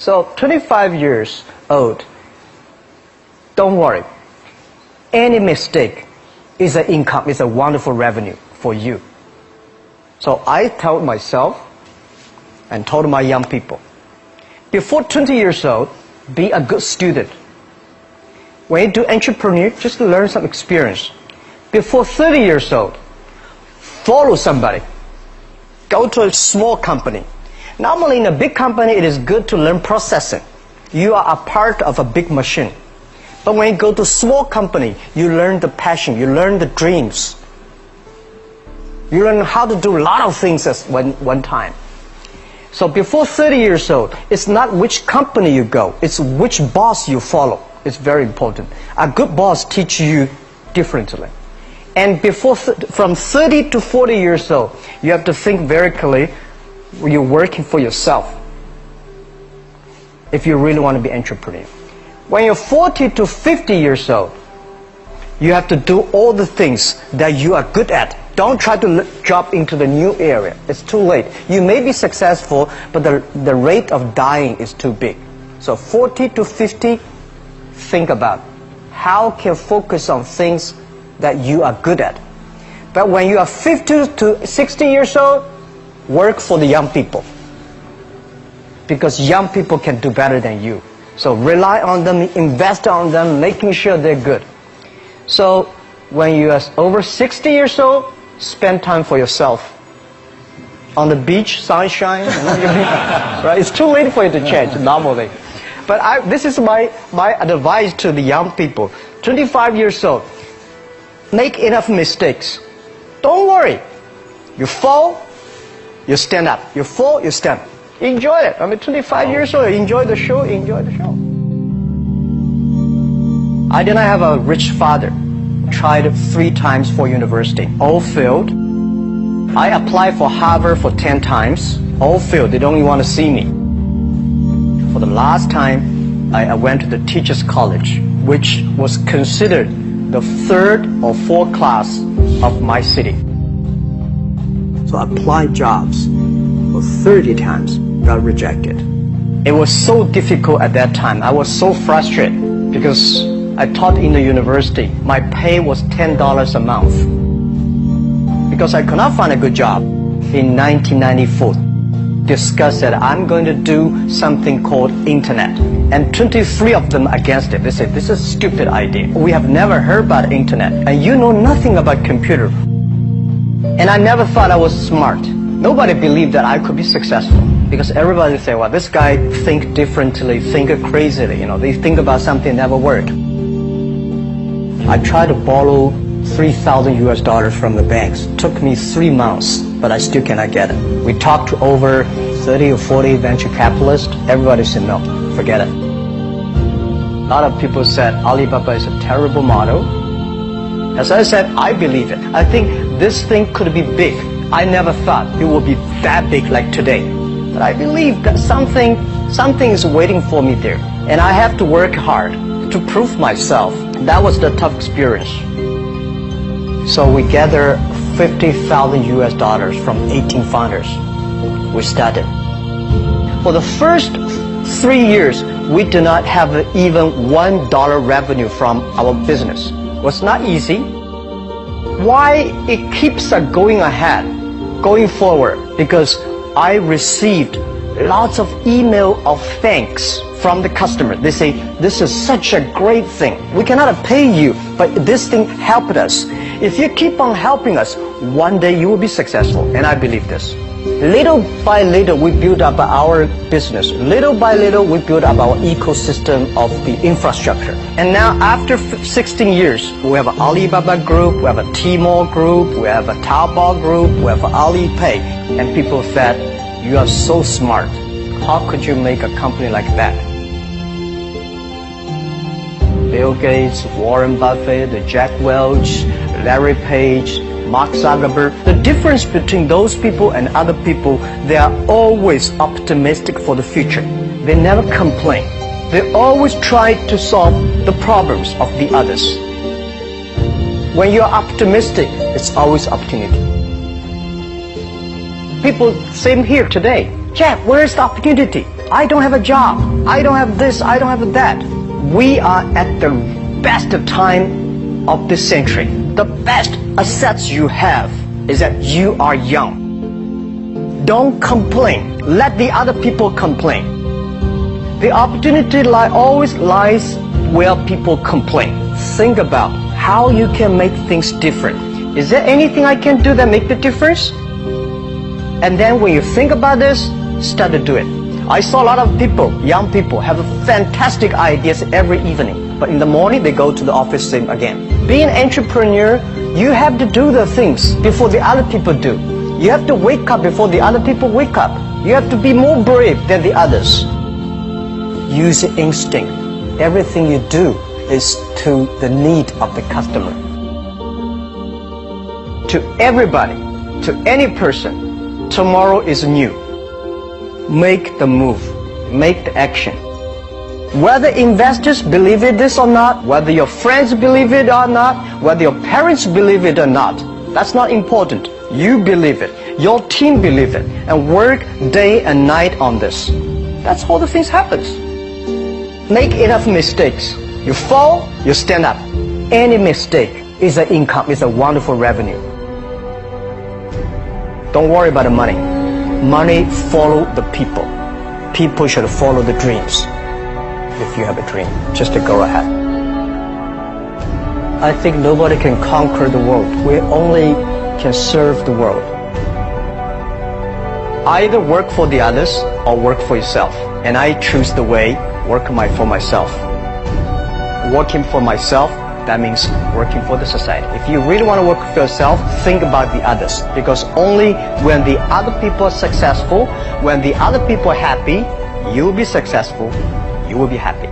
So 25 years old, don't worry. Any mistake is an income, is a wonderful revenue for you. So I told myself and told my young people, before 20 years old, be a good student. When you do entrepreneur, just learn some experience. Before 30 years old, follow somebody. Go to a small company. Normally in a big company, it is good to learn processing. You are a part of a big machine. But when you go to a small company, you learn the passion, you learn the dreams. You learn how to do a lot of things at one time. So before 30 years old, it's not which company you go, it's which boss you follow. It's very important. A good boss teaches you differently. And from 30 to 40 years old, you have to think very clearly, you're working for yourself if you really want to be an entrepreneur. When you're 40 to 50 years old, you have to do all the things that you are good at. Don't try to jump into the new area. It's too late. You may be successful, but the rate of dying is too big. So 40 to 50, think about how can focus on things that you are good at. But when you are 50 to 60 years old, work for the young people. Because young people can do better than you. So rely on them, invest on them, making sure they're good. So when you are over 60 years old, spend time for yourself. On the beach, sunshine, right? It's too late for you to change normally. But this is my advice to the young people. 25 years old, make enough mistakes. Don't worry. You fall, you stand up. You fall, you stand up. Enjoy it. 25 years old, enjoy the show, enjoy the show. I did not have a rich father. Tried 3 times for university. All failed. I applied for Harvard for 10 times. All failed. They don't even want to see me. For the last time, I went to the teachers' college, which was considered the 3rd or 4th class of my city. So I applied jobs for 30 times, got rejected. It was so difficult at that time. I was so frustrated because I taught in the university. My pay was $10 a month because I could not find a good job. In 1994, discussed that I'm going to do something called internet, and 23 of them against it. They said, this is a stupid idea. We have never heard about internet, and you know nothing about computer. And I never thought I was smart. Nobody believed that I could be successful because everybody say, well, this guy think differently, think crazily. They think about something never work. I tried to borrow $3,000 from the banks. Took me 3 months, but I still cannot get it. We talked to over 30 or 40 venture capitalists. Everybody said, no, forget it. A lot of people said Alibaba is a terrible model. As I said, I believe it. I think this thing could be big. I never thought it would be that big like today. But I believe that something is waiting for me there. And I have to work hard to prove myself. That was the tough experience. So we gathered $50,000 from 18 founders. We started. For the first 3 years, we did not have even $1 revenue from our business. It was not easy. Why it keeps us going ahead, going forward? Because I received lots of email of thanks from the customer. They say, this is such a great thing. We cannot pay you, but this thing helped us. If you keep on helping us, one day you will be successful. And I believe this. Little by little, we build up our business. Little by little, we build up our ecosystem of the infrastructure. And now, after 16 years, we have an Alibaba group, we have a Tmall group, we have a Taobao group, we have Alipay. And people said, you are so smart. How could you make a company like that? Bill Gates, Warren Buffett, Jack Welch, Larry Page, Mark Zuckerberg. The difference between those people and other people, they are always optimistic for the future. They never complain. They always try to solve the problems of the others. When you are optimistic, it's always opportunity. People, same here today. Jeff, where is the opportunity? I don't have a job. I don't have this. I don't have that. We are at the best time of this century. The best assets you have is that you are young. Don't complain. Let the other people complain. The opportunity always lies where people complain. Think about how you can make things different. Is there anything I can do that make the difference? And then when you think about this, start to do it. I saw a lot of people, young people, have fantastic ideas every evening. But in the morning, they go to the office same again. Being an entrepreneur, you have to do the things before the other people do. You have to wake up before the other people wake up. You have to be more brave than the others. Use your instinct. Everything you do is to the need of the customer. To everybody, to any person, tomorrow is new. Make the move. Make the action. Whether investors believe it this or not, whether your friends believe it or not, whether your parents believe it or not, that's not important. You believe it. Your team believe it. And work day and night on this. That's how the things happens. Make enough mistakes. You fall, you stand up. Any mistake is an income, is a wonderful revenue. Don't worry about the money. Money follow the people. People should follow the dreams. If you have a dream, just to go ahead. I think nobody can conquer the world. We only can serve the world. Either work for the others or work for yourself. And I choose the way, work for myself. Working for myself, that means working for the society. If you really want to work for yourself, think about the others. Because only when the other people are successful, when the other people are happy, you will be successful, you will be happy.